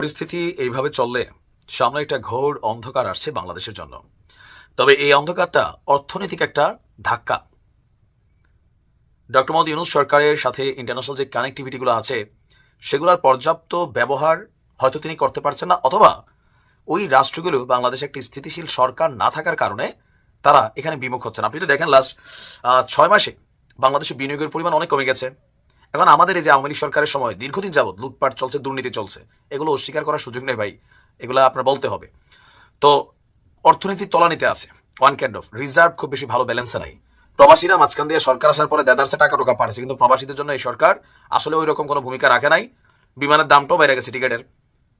পরিস্থিতি এইভাবে চললে সামনে একটা ঘোর অন্ধকার আসছে বাংলাদেশের জন্য। তবে এই অন্ধকারটা অর্থনৈতিক একটা ধাক্কা। ডক্টর মোহাম্মদ ইউনূস সরকারের সাথে ইন্টারন্যাশনাল যে কানেক্টিভিটিগুলো আছে সেগুলোর পর্যাপ্ত ব্যবহার হয়তো তিনি করতে পারছেন না, অথবা ওই রাষ্ট্রগুলো বাংলাদেশে একটি স্থিতিশীল সরকার না থাকার কারণে তারা এখানে বিমুখ হচ্ছেন। আপনি যদি দেখেন লাস্ট 6 মাসে বাংলাদেশে বিনিয়োগের পরিমাণ অনেক কমে গেছে। এখন আমাদের এই যে আওয়ামী লীগ সরকারের সময় দীর্ঘদিন যাবৎ লুটপাট চলছে, দুর্নীতি চলছে, এগুলো অস্বীকার করার সুযোগ নেই ভাই, এগুলো আপনার বলতে হবে। তো অর্থনীতি তলানিতে আছে, ওয়ান কাইন্ড অফ রিজার্ভ খুব বেশি ভালো ব্যালেন্সে নাই। প্রবাসীরা মাঝখান দিয়ে সরকার আসার পরে দেদারসে টাকা টোকা পাঠাচ্ছে, কিন্তু প্রবাসীদের জন্য এই সরকার আসলে ওই রকম কোনো ভূমিকা রাখে নাই। বিমানের দামটাও বেড়ে গেছে টিকেটের,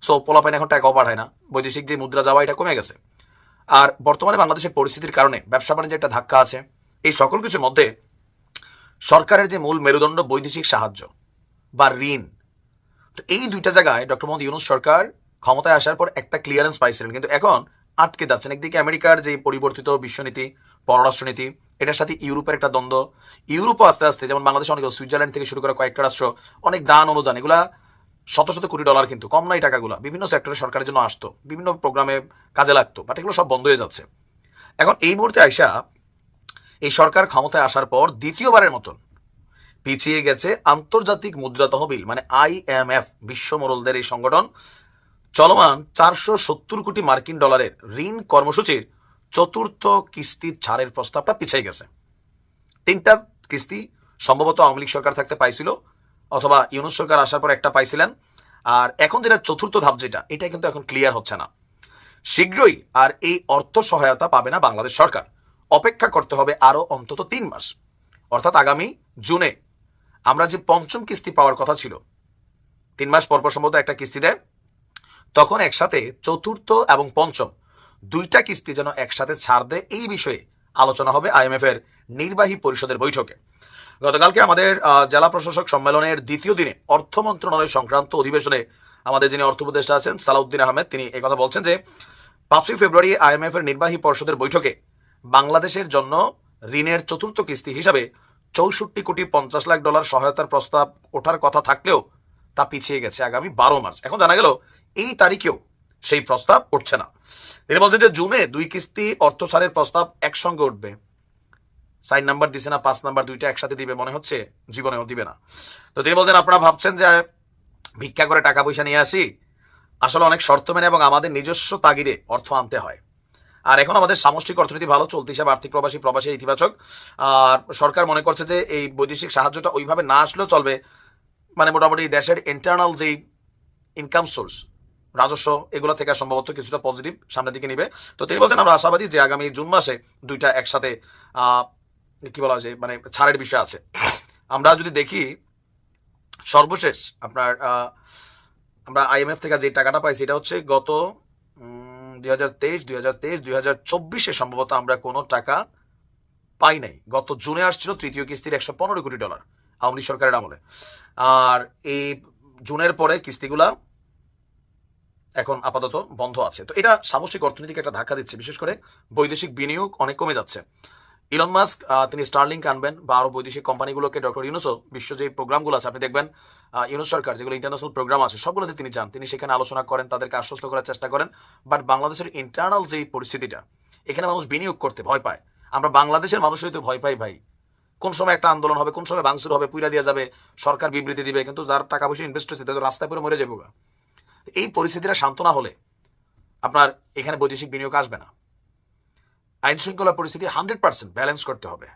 সো পোলাপাইন এখন টাকাও পাঠায় না, বৈদেশিক যে মুদ্রা যাওয়া এটা কমে গেছে। আর বর্তমানে বাংলাদেশের পরিস্থিতির কারণে ব্যবসা বাণিজ্যে একটা ধাক্কা আছে। এই সকল কিছুর মধ্যে সরকারের যে মূল মেরুদণ্ড বৈদেশিক সাহায্য বা ঋণ, তো এই দুইটা জায়গায় ডক্টর মোহাম্মদ ইউনূস সরকার ক্ষমতায় আসার পর একটা ক্লিয়ারেন্স পাইছিলেন, কিন্তু এখন আটকে যাচ্ছেন। একদিকে আমেরিকার যে পরিবর্তিত বিশ্বনীতি, পররাষ্ট্রনীতি, এটার সাথে ইউরোপের একটা দ্বন্দ্ব। ইউরোপও আস্তে আস্তে, যেমন বাংলাদেশে অনেক, সুইজারল্যান্ড থেকে শুরু করে কয়েকটা রাষ্ট্র অনেক দান অনুদান, এগুলা শত শত কোটি ডলার, কিন্তু কম নাই টাকাগুলো বিভিন্ন সেক্টরে সরকারের জন্য আসতো, বিভিন্ন প্রোগ্রামে কাজে লাগতো, বাট এগুলো সব বন্ধ হয়ে যাচ্ছে। এখন এই মুহূর্তে আইসা এই সরকার ক্ষমতায় আসার পর দ্বিতীয়বারের মতন পিছিয়ে গেছে আন্তর্জাতিক মুদ্রা তহবিল, মানে IMF, বিশ্ব মোড়লদের এই সংগঠন চলমান 470 কোটি মার্কিন ডলারের ঋণ কর্মসূচির চতুর্থ কিস্তির ছাড়ের প্রস্তাবটা পিছিয়ে গেছে। 3টা কিস্তি সম্ভবত আওয়ামী লীগ সরকার থাকতে পাইছিল, অথবা ইউনূস সরকার আসার পর একটা পাইছিলেন। আর এখন যেটা চতুর্থ ধাপ, এটা কিন্তু এখন ক্লিয়ার হচ্ছে না। শীঘ্রই আর এই অর্থ সহায়তা পাবে না বাংলাদেশ সরকার, অপেক্ষা করতে হবে আরো অন্তত 3 মাস, অর্থাৎ আগামী জুনে আমরা যে পঞ্চম কিস্তি পাওয়ার কথা ছিল, 3 মাস পরপর সম্ভবত একটা কিস্তি দেয়, তখন একসাথে চতুর্থ এবং পঞ্চম দুইটা কিস্তি যেন একসাথে ছাড় দেয়, এই বিষয়ে আলোচনা হবে IMF এর নির্বাহী পরিষদের বৈঠকে। গতকালকে আমাদের জেলা প্রশাসক সম্মেলনের দ্বিতীয় দিনে অর্থ মন্ত্রণালয় সংক্রান্ত অধিবেশনে আমাদের যিনি অর্থ উপদেষ্টা আছেন সালাউদ্দিন আহমেদ, তিনি এই কথা বলছেন যে 5ই ফেব্রুয়ারি IMF এর নির্বাহী পরিষদের বৈঠকে বাংলাদেশের জন্য ঋণের চতুর্থ কিস্তি হিসাবে 64 কোটি 50 লাখ ডলার সহায়তার প্রস্তাব ওঠার কথা থাকলেও তা পিছিয়ে গেছে আগামী 12 মার্চ। এখন জানা গেল এই তারিখেও সেই প্রস্তাব উঠছে না। তিনি বলছেন যে জুনে 2 কিস্তি অর্থ ছাড়ের প্রস্তাব একসঙ্গে উঠবে। 4 নাম্বার দিছে না 5 নাম্বার, দুইটা একসাথে দিবে মনে হচ্ছে, জীবনেও দিবে না। তো তিনি বলছেন আপনারা ভাবছেন যে ভিক্ষা করে টাকা পয়সা নিয়ে আসি, আসলে অনেক শর্ত মেনে এবং আমাদের নিজস্ব তাগিদে অর্থ আনতে হয়। আর এখন আমাদের সামষ্টিক অর্থনীতি ভালো চলতে হিসাবে আর্থিক প্রবাসী ইতিবাচক। আর সরকার মনে করছে যে এই বৈদেশিক সাহায্যটা ওইভাবে না আসলেও চলবে, মানে মোটামুটি দেশের ইন্টারনাল যেই ইনকাম সোর্স, রাজস্ব, এগুলো থেকে সম্ভবত কিছুটা পজিটিভ সামনের দিকে নিবে। তো তিনি বলছেন আমরা আশাবাদী যে আগামী জুন মাসে দুইটা একসাথে কি বলা হয় যে মানে ছাড়ের বিষয় আছে। আমরা যদি দেখি সর্বশেষ আপনার আমরা IMF থেকে যে টাকাটা পাইছি, এটা হচ্ছে গত 2023, 2024 সম্ভবত আমরা কোনো টাকা পাই নাই। গত জুনে আসছিল তৃতীয় কিস্তির 115 কোটি ডলার আওয়ামী লীগ সরকারের আমলে। আর এই জুনের পরে কিস্তিগুলা এখন আপাতত বন্ধ আছে। তো এটা সামষ্টিক অর্থনীতিকে একটা ধাক্কা দিচ্ছে, বিশেষ করে বৈদেশিক বিনিয়োগ অনেক কমে যাচ্ছে। ইলন মাস্ক তিনি স্টারলিংক আনবেন বা আরো বৈদেশিক কোম্পানিগুলোকে, ডক্টর ইউনূসও বিশ্ব যে প্রোগ্রামগুলো আছে আপনি দেখবেন, ইউনূস সরকার যেগুলো ইন্টারন্যাশনাল প্রোগ্রাম আছে সবগুলোতে তিনি যান, তিনি সেখানে আলোচনা করেন, তাদেরকে আশ্বস্ত করার চেষ্টা করেন। বাট বাংলাদেশের ইন্টারনাল যে পরিস্থিতিটা, এখানে মানুষ বিনিয়োগ করতে ভয় পায়। আমরা বাংলাদেশের মানুষই তো ভয় পাই ভাই। কোন সময় একটা আন্দোলন হবে, কোন সময় ভাঙচুর হবে, পুইরা দিয়ে যাবে, সরকার বিবৃতি দিবে, কিন্তু যার টাকা পয়সা ইনভেস্ট হচ্ছে তাদের রাস্তায় পরে মরে যাবো। এই পরিস্থিতিটা শান্ত না হলে আপনার এখানে বৈদেশিক বিনিয়োগ আসবে না। আইন শৃঙ্খলা পরিস্থিতি 100% ব্যালেন্স করতে হবে।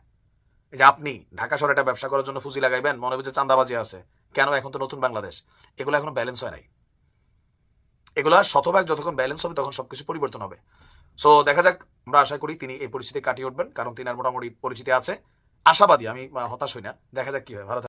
এই যে আপনি ঢাকা শহরে একটা ব্যবসা করার জন্য ফুসি লাগাইবেন, মনে হবে যে চাঁদাবাজি আছে, কেন? এখন তো নতুন বাংলাদেশ, এগুলো এখনো ব্যালেন্স হয় নাই। এগুলা শতভাগ যতক্ষণ ব্যালেন্স হবে তখন সবকিছু পরিবর্তন হবে। সো দেখা যাক, আমরা আশা করি তিনি এই পরিস্থিতি কাটিয়ে উঠবেন, কারণ তিনি আর মোটামুটি পরিচিতি আছে। আশাবাদী, আমি হতাশ হই না। দেখা যাক কি হয়। ভালো